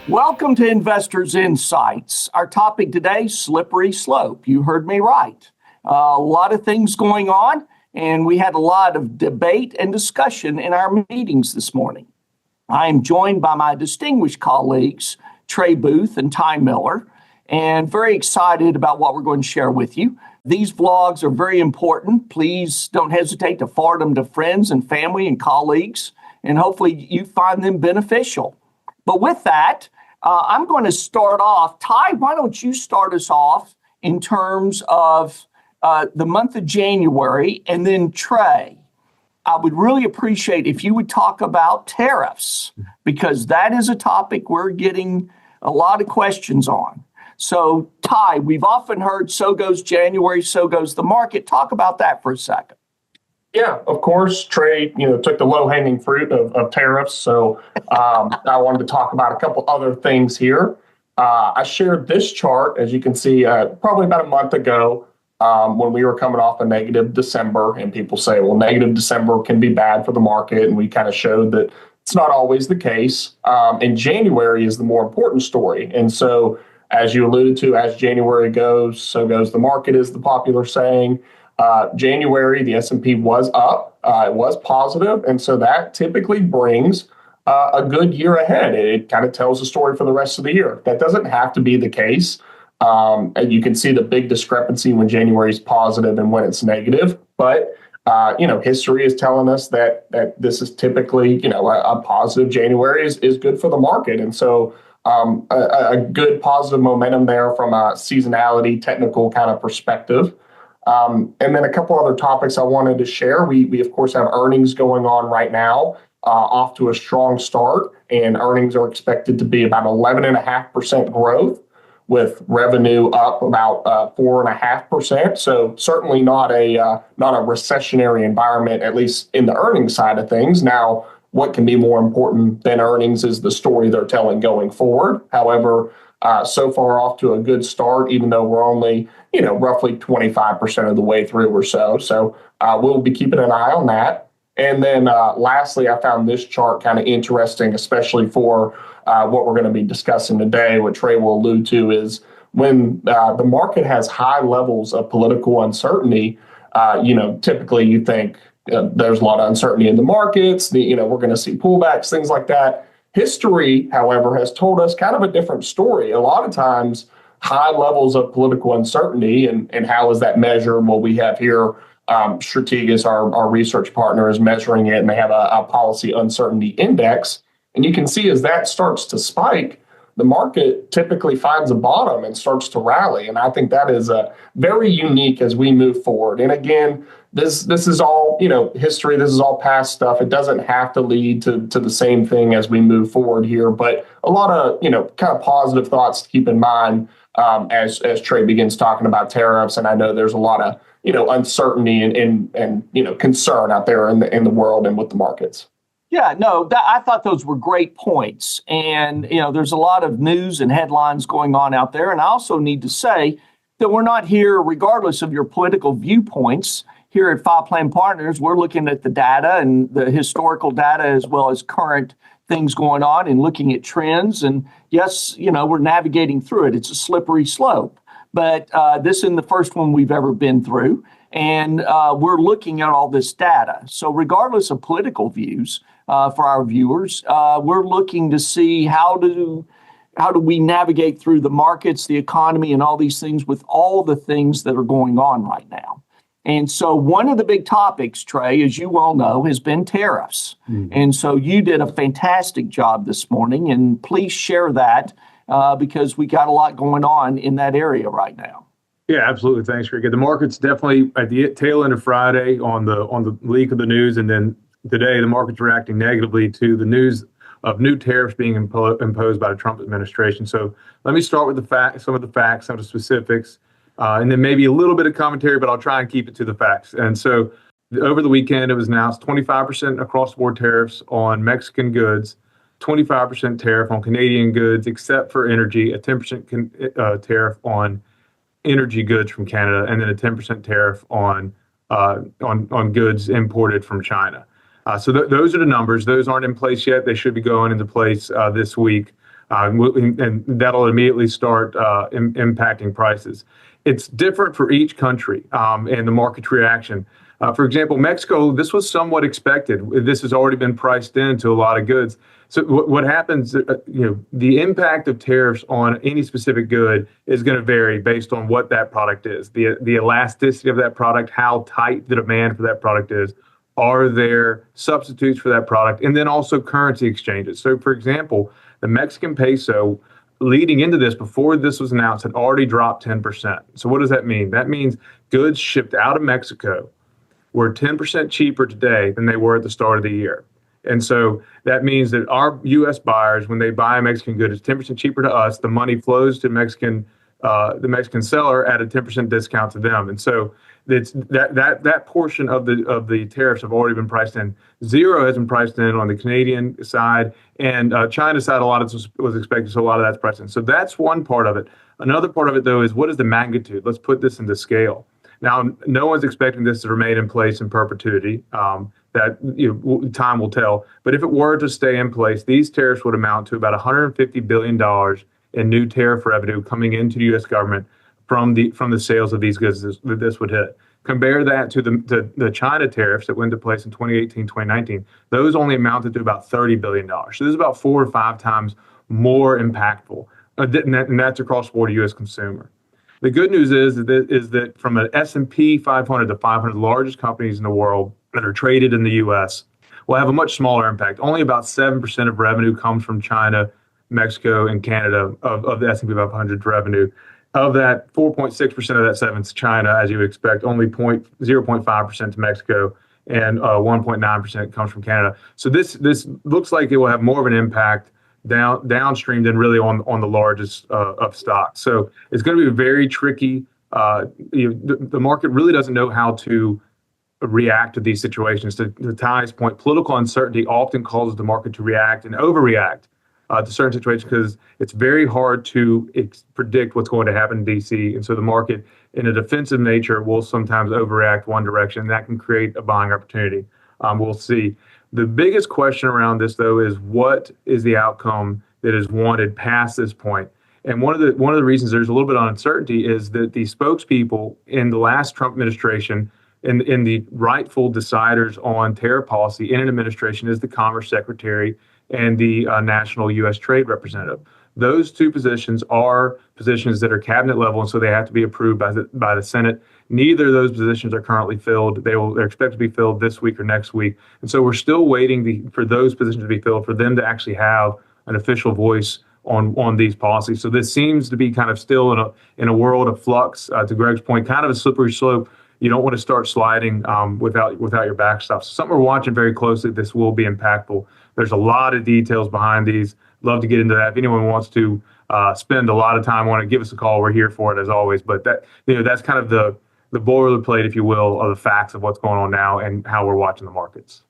Welcome to Investors Insights. Our topic today, slippery slope. You heard me right. A lot of things going on, and we had a lot of debate and discussion in our meetings this morning. I am joined by my distinguished colleagues, Trey and Ty Miller, and very excited about what we're going to share with you. These vlogs are very important. Please don't hesitate to forward them to friends and family and colleagues, and hopefully you find them beneficial. But with that, I'm going to start off. Ty, why don't you start us off in terms of the month of January, and then Trey, I would really appreciate if you would talk about tariffs, because that is a topic we're getting a lot of questions on. So, Ty, we've often heard, so goes January, so goes the market. Talk about that for a second. Yeah, of course, Trey, took the low-hanging fruit of tariffs. So I wanted to talk about a couple other things here. I shared this chart, as you can see, probably about a month ago when we were coming off a negative December. And people say, well, negative December can be bad for the market. And we kind of showed that it's not always the case. And January is the more important story. And so, as you alluded to, as January goes, so goes the market, is the popular saying. January, the S&P was up, it was positive, and so that typically brings a good year ahead. It kind of tells the story for the rest of the year. That doesn't have to be the case. And you can see the big discrepancy when January is positive and when it's negative. But history is telling us that this is typically, a positive January is good for the market, and so a good positive momentum there from a seasonality, technical kind of perspective. And then a couple other topics I wanted to share. We of course have earnings going on right now, off to a strong start, and earnings are expected to be about 11.5% growth, with revenue up about 4.5%. So certainly not a recessionary environment, at least in the earnings side of things. Now, what can be more important than earnings is the story they're telling going forward. However, so far off to a good start, even though we're only, roughly 25% of the way through or so. So we'll be keeping an eye on that. And then lastly, I found this chart kind of interesting, especially for what we're going to be discussing today. What Trey will allude to is when the market has high levels of political uncertainty, typically you think there's a lot of uncertainty in the markets, we're going to see pullbacks, things like that. History, however, has told us kind of a different story. A lot of times, high levels of political uncertainty, and how is that measured? Well, we have here Strategas, our research partner, is measuring it, and they have a policy uncertainty index. And you can see as that starts to spike, the market typically finds a bottom and starts to rally. And I think that is very unique as we move forward. And again, this is all, history. This is all past stuff. It doesn't have to lead to the same thing as we move forward here. But a lot of, kind of positive thoughts to keep in mind as Trey begins talking about tariffs. And I know there's a lot of, uncertainty and concern out there in the world and with the markets. Yeah, no, I thought those were great points. And, there's a lot of news and headlines going on out there. And I also need to say that we're not here, regardless of your political viewpoints. Here at Five Plan Partners, we're looking at the data and the historical data as well as current things going on and looking at trends. And yes, we're navigating through it. It's a slippery slope. But this isn't the first one we've ever been through. And we're looking at all this data. So regardless of political views for our viewers, we're looking to see how do we navigate through the markets, the economy, and all these things with all the things that are going on right now. And so one of the big topics, Trey, as you well know, has been tariffs. And so you did a fantastic job this morning, and please share that because we got a lot going on in that area right now. Yeah, absolutely. Thanks, Greg. The market's definitely at the tail end of Friday on the leak of the news, and then today the market's reacting negatively to the news of new tariffs being imposed by the Trump administration. So let me start with some of the facts, some of the specifics, and then maybe a little bit of commentary, but I'll try and keep it to the facts. And so over the weekend, it was announced 25% across-the-board tariffs on Mexican goods, 25% tariff on Canadian goods, except for energy, a 10% tariff on energy goods from Canada, and then a 10% tariff on goods imported from China. So those are the numbers. Those aren't in place yet. They should be going into place this week. and that'll immediately start impacting prices. It's different for each country and the market reaction. For example, Mexico, this was somewhat expected. This has already been priced into a lot of goods. So what happens, the impact of tariffs on any specific good is going to vary based on what that product is, the elasticity of that product, how tight the demand for that product is. Are there substitutes for that product? And then also currency exchanges. So, for example, the Mexican peso leading into this, before this was announced, had already dropped 10%. So what does that mean? That means goods shipped out of Mexico were 10% cheaper today than they were at the start of the year. And so that means that our U.S. buyers, when they buy a Mexican good, it's 10% cheaper to us. The money flows to the Mexican seller at a 10% discount to them. And so it's that portion of the tariffs have already been priced in. Zero has been priced in on the Canadian side, and China side, a lot of this was expected, so a lot of that's priced in. So that's one part of it. Another part of it, though, is what is the magnitude? Let's put this into scale. Now, no one's expecting this to remain in place in perpetuity. That time will tell. But if it were to stay in place, these tariffs would amount to about $150 billion in new tariff revenue coming into the U.S. government from the sales of these goods that this would hit. Compare that to the China tariffs that went into place in 2018, 2019. Those only amounted to about $30 billion. So this is about 4 or 5 times more impactful, and that's across the board U.S. consumer. The good news is that from an S&P 500, the 500 largest companies in the world that are traded in the U.S., will have a much smaller impact. Only about 7% of revenue comes from China, Mexico, and Canada of the S&P 500 revenue. Of that, 4.6% of that 7 is China, as you would expect. Only 0.5% to Mexico, and 1.9% comes from Canada. So this looks like it will have more of an impact downstream than really on the largest of stocks. So it's going to be very tricky. The market really doesn't know how to react to these situations. To Ty's point, political uncertainty often causes the market to react and overreact to certain situations because it's very hard to predict what's going to happen in D.C. And so the market, in a defensive nature, will sometimes overreact one direction. That can create a buying opportunity. We'll see. The biggest question around this, though, is what is the outcome that is wanted past this point? And one of the reasons there's a little bit of uncertainty is that the spokespeople in the last Trump administration and the rightful deciders on tariff policy in an administration is the Commerce Secretary and the National U.S. Trade Representative. Those two positions are positions that are cabinet level, and so they have to be approved by the Senate. Neither of those positions are currently filled. They're expected to be filled this week or next week. And so we're still waiting for those positions to be filled for them to actually have an official voice on these policies. So this seems to be kind of still in a world of flux. To Greg's point, kind of a slippery slope. You don't want to start sliding without your backstop. So something we're watching very closely. This will be impactful. There's a lot of details behind these. Love to get into that. If anyone wants to spend a lot of time on it, give us a call. We're here for it as always. But that's kind of the boilerplate, if you will, of the facts of what's going on now and how we're watching the markets.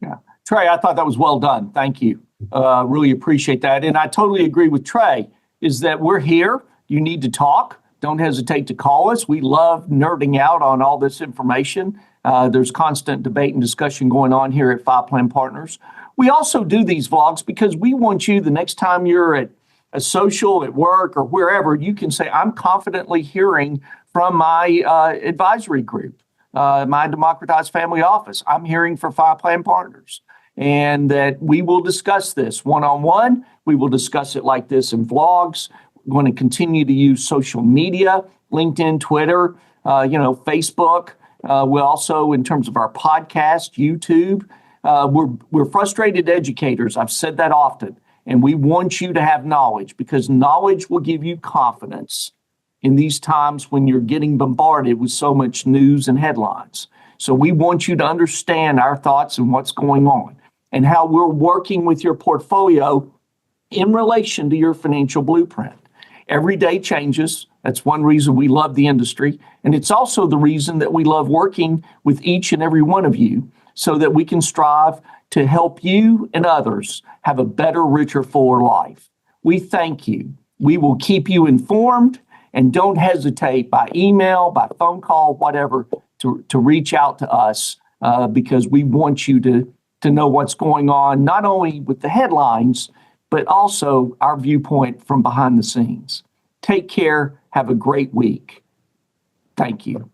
Yeah. Trey, I thought that was well done. Thank you. Really appreciate that. And I totally agree with Trey, is that we're here. You need to talk. Don't hesitate to call us. We love nerding out on all this information. There's constant debate and discussion going on here at Five Plan Partners. We also do these vlogs because we want you, the next time you're at a social, at work, or wherever, you can say, I'm confidently hearing from my advisory group, my Democratized Family Office. I'm hearing from Five Plan Partners. And that we will discuss this one-on-one. We will discuss it like this in vlogs. We're going to continue to use social media, LinkedIn, Twitter, Facebook. We'll also, in terms of our podcast, YouTube, we're frustrated educators. I've said that often. And we want you to have knowledge because knowledge will give you confidence in these times when you're getting bombarded with so much news and headlines. So we want you to understand our thoughts and what's going on and how we're working with your portfolio in relation to your financial blueprint. Every day changes. That's one reason we love the industry. And it's also the reason that we love working with each and every one of you so that we can strive to help you and others have a better, richer, fuller life. We thank you. We will keep you informed, and don't hesitate by email, by phone call, whatever, to reach out to us because we want you to know what's going on, not only with the headlines, but also our viewpoint from behind the scenes. Take care. Have a great week. Thank you.